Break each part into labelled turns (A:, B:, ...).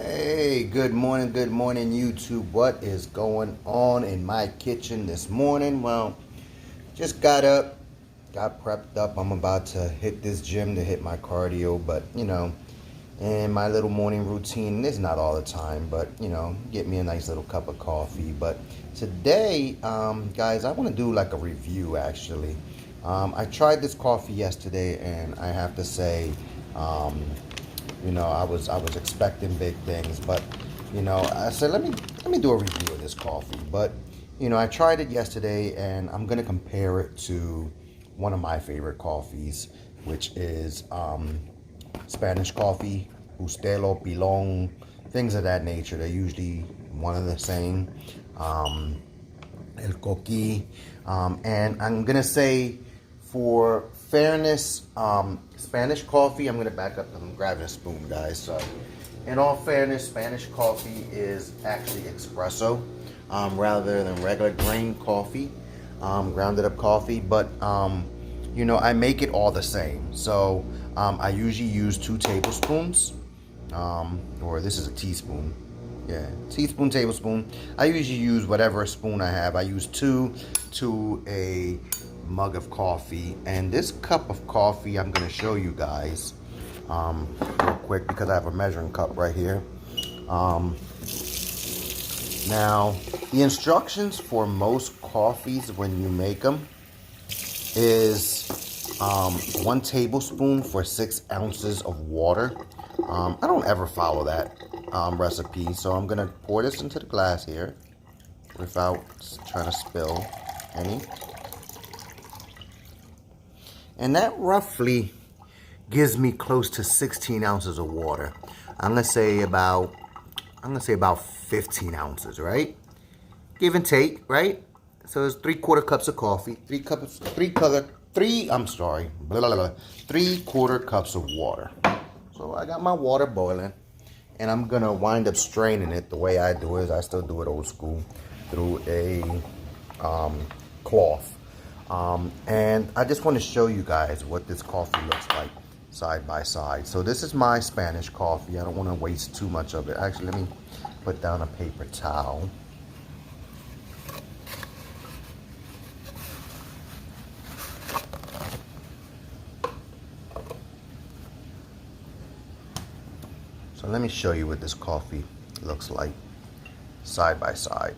A: Hey, good morning, YouTube. What is going on in my kitchen this morning? Well, just got up, got prepped up. I'm about to hit this gym to hit my cardio, but and my little morning routine is not all the time, but get me a nice little cup of coffee. But today, guys, I want to do like a review actually. I tried this coffee yesterday, and I have to say, I was expecting big things, but I said let me do a review of this coffee. But I tried it yesterday, and I'm gonna compare it to one of my favorite coffees, which is Spanish coffee, Bustelo, Pilon, things of that nature. They're usually one of the same. El Coqui, and I'm gonna say, for fairness, Spanish coffee, I'm gonna back up. I'm grabbing a spoon, guys. So, in all fairness, Spanish coffee is actually espresso, rather than regular grain coffee, grounded up coffee. But I make it all the same. So I usually use 2 tablespoons, or this is a teaspoon. Yeah, teaspoon, tablespoon. I usually use whatever spoon I have. I use 2 to a mug of coffee. And this cup of coffee, I'm going to show you guys real quick, because I have a measuring cup right here. Now, the instructions for most coffees when you make them is 1 tablespoon for 6 ounces of water. I don't ever follow that recipe, so I'm gonna pour this into the glass here without trying to spill any. And that roughly gives me close to 16 ounces of water. I'm gonna say about 15 ounces, right? Give and take, right? So it's 3/4 cups of coffee, 3/4 cups of water. So I got my water boiling, and I'm gonna wind up straining it. The way I do it is I still do it old school, through a cloth. And I just want to show you guys what this coffee looks like side by side. So this is my Spanish coffee. I don't want to waste too much of it. Actually, let me put down a paper towel. So let me show you what this coffee looks like side by side.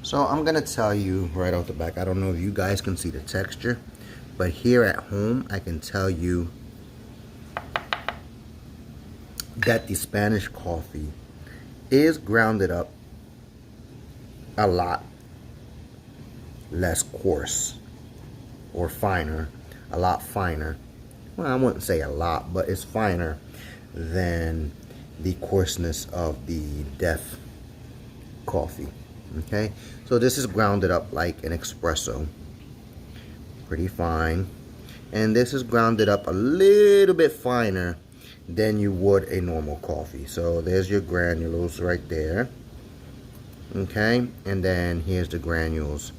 A: So I'm gonna tell you right off the back, I don't know if you guys can see the texture, but here at home I can tell you that the Spanish coffee is grounded up a lot less coarse, or finer, a lot finer. Well, I wouldn't say a lot, but it's finer than the coarseness of the Def coffee. Okay, so this is grounded up like an espresso, pretty fine, and this is grounded up a little bit finer than you would a normal coffee. So there's your granules right there. Okay, and then here's the granules.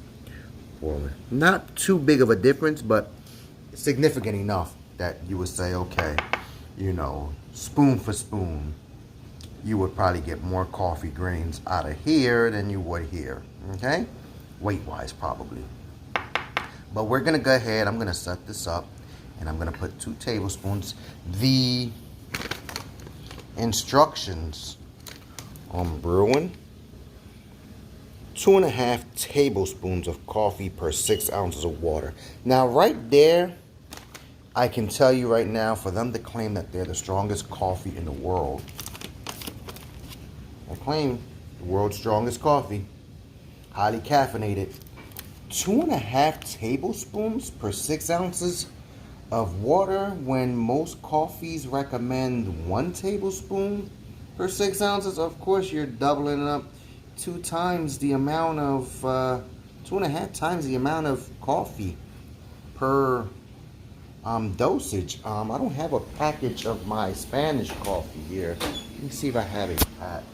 A: Not too big of a difference, but significant enough that you would say, okay, spoon for spoon, you would probably get more coffee grains out of here than you would here. Okay, weight-wise probably. But we're gonna go ahead. I'm gonna set this up, and I'm gonna put 2 tablespoons. The instructions on brewing: 2.5 tablespoons of coffee per 6 ounces of water. Now, right there, I can tell you right now, for them to claim that they're the strongest coffee in the world, I claim the world's strongest coffee, highly caffeinated, 2.5 tablespoons per 6 ounces of water, when most coffees recommend 1 tablespoon per 6 ounces. Of course, you're doubling it up 2 times the amount of 2.5 times the amount of coffee per dosage. I don't have a package of my Spanish coffee here. Let me see if I have a pack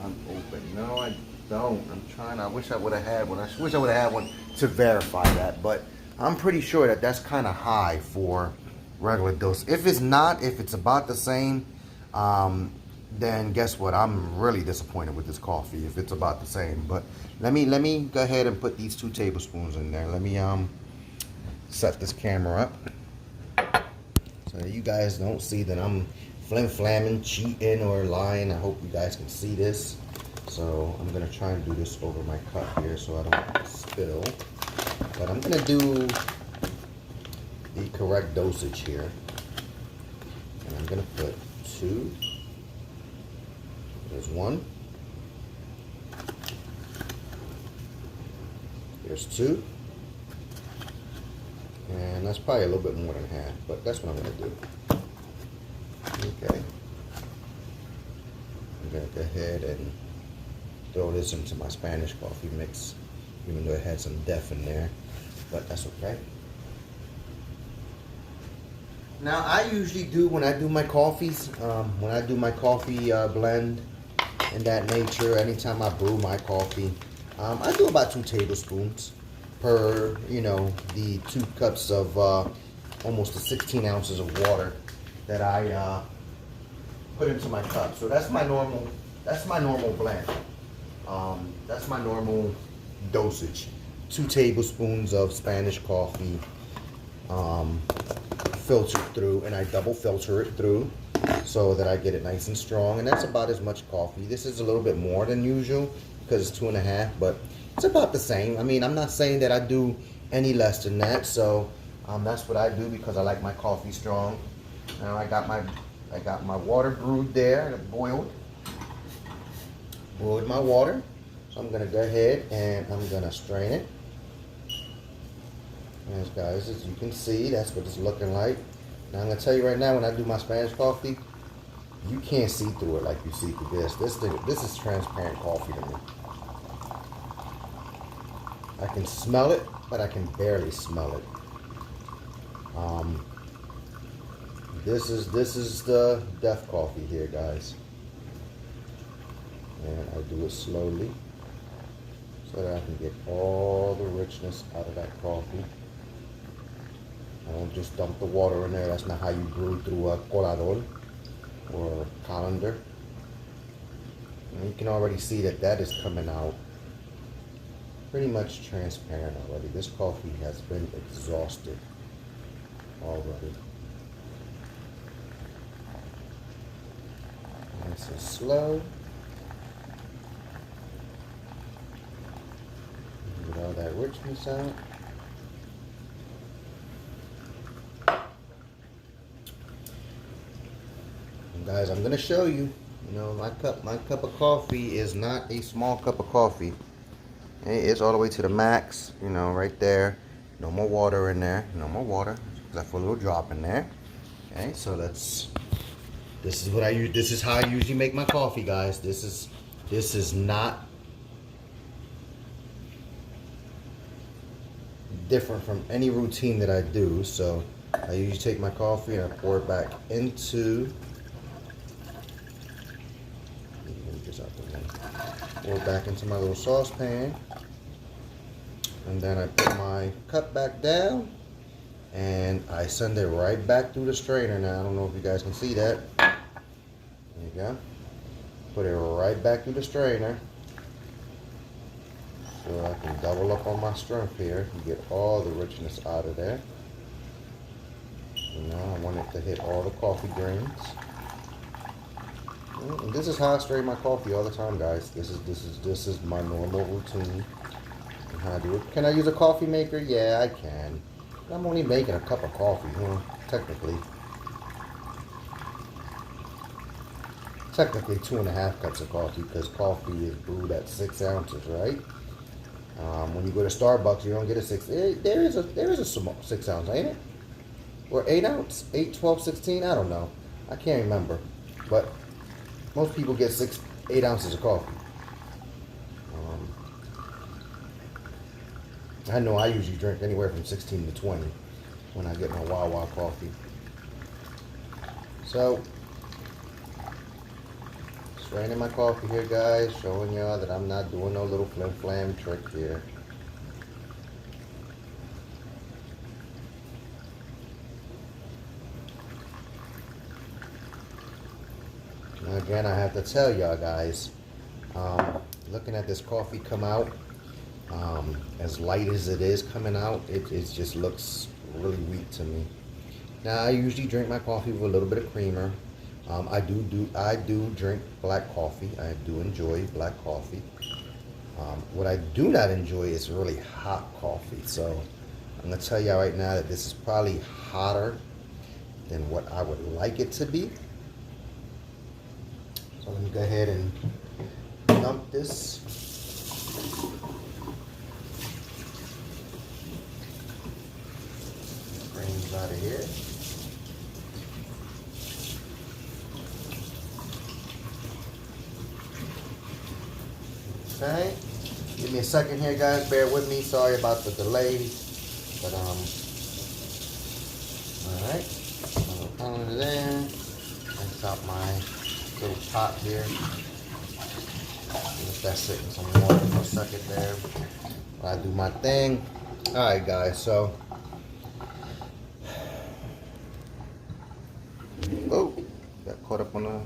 A: unopened. No, don't. I'm trying. I wish I would have had one. I wish I would have had one to verify that. But I'm pretty sure that that's kind of high for regular dose. If it's not, if it's about the same, then guess what? I'm really disappointed with this coffee if it's about the same. But let me go ahead and put these 2 tablespoons in there. Let me set this camera up so that you guys don't see that I'm flim-flamming, cheating, or lying. I hope you guys can see this. So I'm gonna try and do this over my cup here so I don't spill. But I'm gonna do the correct dosage here. And I'm gonna put 2. There's 1. There's 2. And that's probably a little bit more than half, but that's what I'm gonna do. Okay. I'm gonna go ahead and throw this into my Spanish coffee mix, even though it had some def in there, but that's okay. Now I usually do, when I do my coffees, when I do my coffee blend and that nature, anytime I brew my coffee, I do about 2 tablespoons per, you know, the 2 cups of almost the 16 ounces of water that I put into my cup. So that's my normal blend. That's my normal dosage. 2 tablespoons of Spanish coffee, filtered through, and I double filter it through so that I get it nice and strong. And that's about as much coffee. This is a little bit more than usual because it's 2.5, but it's about the same. I mean, I'm not saying that I do any less than that. So that's what I do because I like my coffee strong. Now I got my water brewed there, and boiled my water. So I'm gonna go ahead and I'm gonna strain it. Yes, guys, as you can see, that's what it's looking like. Now I'm gonna tell you right now, when I do my Spanish coffee, you can't see through it like you see through this. This is transparent coffee to me. I can smell it, but I can barely smell it. This is the def coffee here, guys. And I do it slowly so that I can get all the richness out of that coffee. I don't just dump the water in there. That's not how you brew through a colador or colander. And you can already see that that is coming out pretty much transparent already. This coffee has been exhausted already. Nice and slow. Get all that richness out. And guys, I'm gonna show you. You know, my cup of coffee is not a small cup of coffee. It's all the way to the max. You know, right there. No more water in there. No more water. Except for a little drop in there. Okay, so let's. This is what I use. This is how I usually make my coffee, guys. This is not different from any routine that I do. So I usually take my coffee and I pour it back into. Pour it back into my little saucepan, and then I put my cup back down, and I send it right back through the strainer. Now I don't know if you guys can see that. There you go. Put it right back through the strainer, so I can double up on my strength here and get all the richness out of there. And now I want it to hit all the coffee grains. And this is how I strain my coffee all the time, guys. This is my normal routine and how I do it. Can I use a coffee maker? Yeah, I can. I'm only making a cup of coffee, technically. Technically 2.5 cups of coffee because coffee is brewed at 6 ounces, right? When you go to Starbucks, you don't get a 6. There is a small 6 ounce, ain't it? Or 8 ounce? 8, 12, 16? I don't know. I can't remember. But most people get 8 ounces of coffee. I know I usually drink anywhere from 16 to 20 when I get my Wawa coffee. So, Straining my coffee here, guys, showing y'all that I'm not doing no little flim flam trick here. And again, I have to tell y'all guys, looking at this coffee come out, as light as it is coming out, it just looks really weak to me. Now, I usually drink my coffee with a little bit of creamer. I do drink black coffee. I do enjoy black coffee. What I do not enjoy is really hot coffee. So I'm gonna tell you right now that this is probably hotter than what I would like it to be. So let me go ahead and dump this. Grains out of here. Okay, give me a second here, guys. Bear with me. Sorry about the delay, but all right. I'll put it in. Rinse out my little pot here. Let that sit in some water for a second there. While I do my thing. All right, guys. So, oh, got caught up on the. I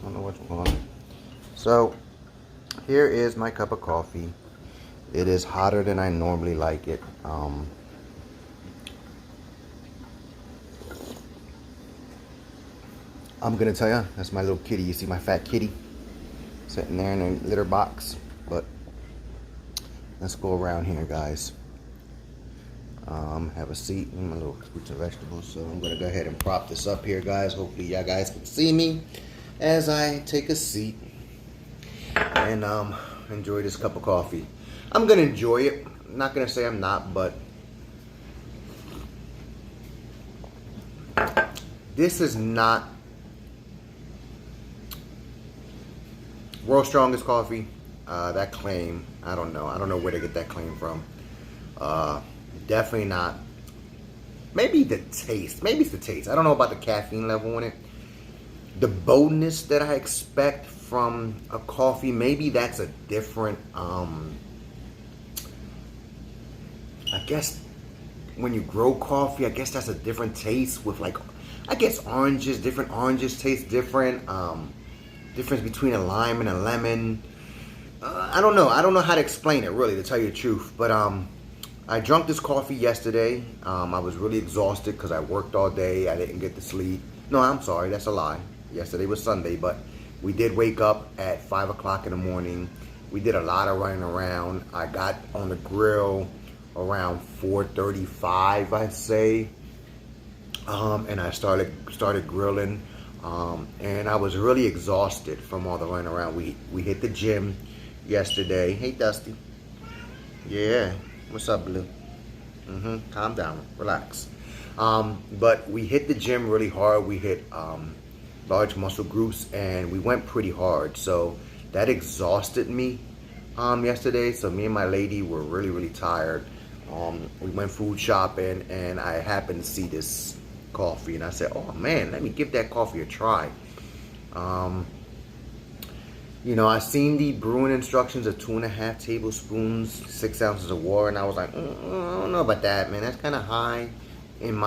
A: don't know what's going on. So. Here is my cup of coffee. It is hotter than I normally like it. I'm gonna tell you, that's my little kitty. You see my fat kitty sitting there in a litter box. But let's go around here, guys. Have a seat and my little fruits and vegetables. So I'm gonna go ahead and prop this up here, guys. Hopefully y'all guys can see me as I take a seat and enjoy this cup of coffee. I'm gonna enjoy it. I'm not gonna say I'm not, but this is not world's strongest coffee. That claim, I don't know where to get that claim from. Definitely not. Maybe the taste. Maybe it's the taste. I don't know about the caffeine level in it. The boldness that I expect from a coffee, maybe that's a different, I guess when you grow coffee, I guess that's a different taste with, like, I guess oranges, different oranges taste different. Difference between a lime and a lemon. I don't know how to explain it, really, to tell you the truth. But I drank this coffee yesterday. I was really exhausted because I worked all day. I didn't get to sleep. No, I'm sorry, that's a lie. Yesterday was Sunday, but we did wake up at 5 o'clock in the morning. We did a lot of running around. I got on the grill around 4:35, I'd say. And I started grilling. And I was really exhausted from all the running around. We hit the gym yesterday. Hey, Dusty. Yeah. What's up, Blue? Calm down. Relax. But we hit the gym really hard. We hit large muscle groups, and we went pretty hard. So that exhausted me yesterday. So me and my lady were really, really tired. We went food shopping, and I happened to see this coffee, and I said, oh man, let me give that coffee a try. You know, I seen the brewing instructions of 2.5 tablespoons, 6 ounces of water, and I was like, I don't know about that, man. That's kind of high in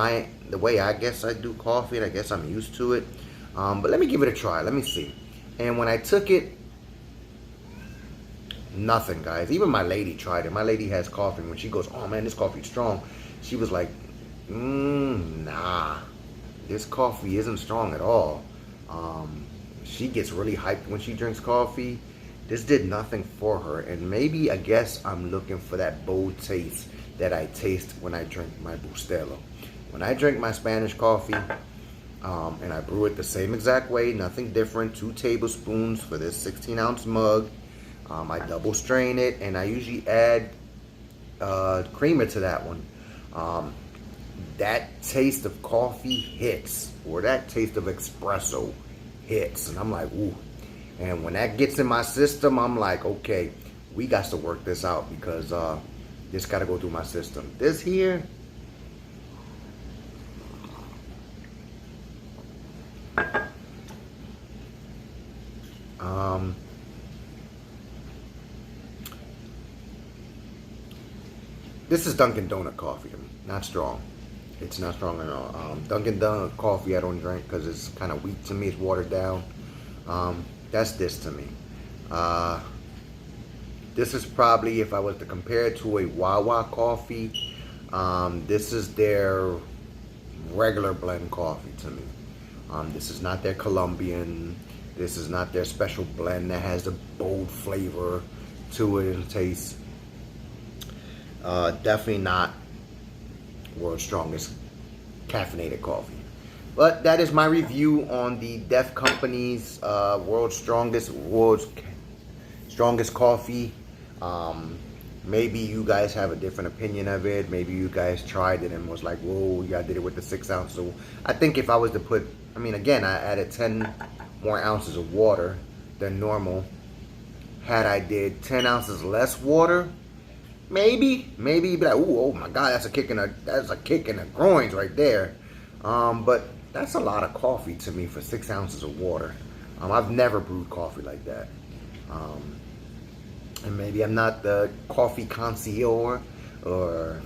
A: the way I guess I do coffee, and I guess I'm used to it. But let me give it a try. Let me see. And when I took it, nothing, guys. Even my lady tried it. My lady has coffee, and when she goes, oh man, this coffee's strong, she was like, nah, this coffee isn't strong at all. She gets really hyped when she drinks coffee. This did nothing for her, and maybe, I guess, I'm looking for that bold taste that I taste when I drink my Bustelo. When I drink my Spanish coffee, and I brew it the same exact way, nothing different, 2 tablespoons for this 16-ounce mug. I double strain it, and I usually add creamer to that one. That taste of coffee hits, or that taste of espresso hits, and I'm like, ooh. And when that gets in my system, I'm like, okay, we got to work this out, because this got to go through my system. This here, This is Dunkin' Donut coffee, not strong. It's not strong at all. Dunkin' Donut coffee I don't drink because it's kind of weak to me. It's watered down. That's this to me. This is probably, if I was to compare it to a Wawa coffee, this is their regular blend coffee to me. This is not their Colombian. This is not their special blend that has a bold flavor to it and taste. Definitely not world's strongest caffeinated coffee. But that is my review on the Def Company's world's strongest coffee. Maybe you guys have a different opinion of it. Maybe you guys tried it and was like, whoa, yeah, I did it with the 6 ounces. So I think if I was to put, I mean, again, I added 10 more ounces of water than normal. Had I did 10 ounces less water, maybe you'd be like, ooh, oh my God, that's a kick in the groins right there. But that's a lot of coffee to me for 6 ounces of water. I've never brewed coffee like that. And maybe I'm not the coffee connoisseur or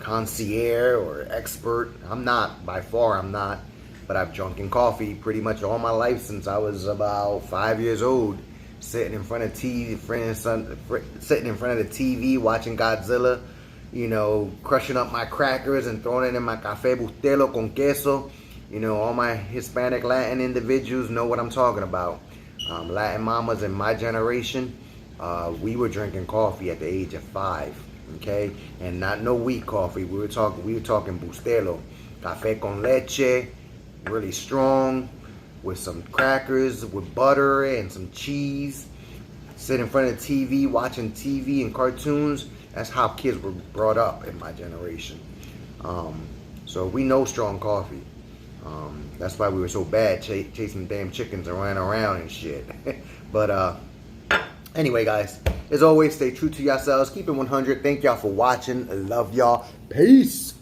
A: expert. I'm not, by far I'm not. But I've drunken coffee pretty much all my life since I was about 5 years old. Sitting in front of the TV watching Godzilla, you know, crushing up my crackers and throwing it in my café bustelo con queso. You know, all my Hispanic Latin individuals know what I'm talking about. Latin mamas in my generation, we were drinking coffee at the age of 5, okay, and not no weak coffee. We were talking bustelo, café con leche, really strong, with some crackers, with butter and some cheese. Sit in front of the TV, watching TV and cartoons. That's how kids were brought up in my generation. So we know strong coffee. That's why we were so bad chasing damn chickens and running around and shit. But anyway, guys, as always, stay true to yourselves. Keep it 100. Thank y'all for watching. I love y'all. Peace.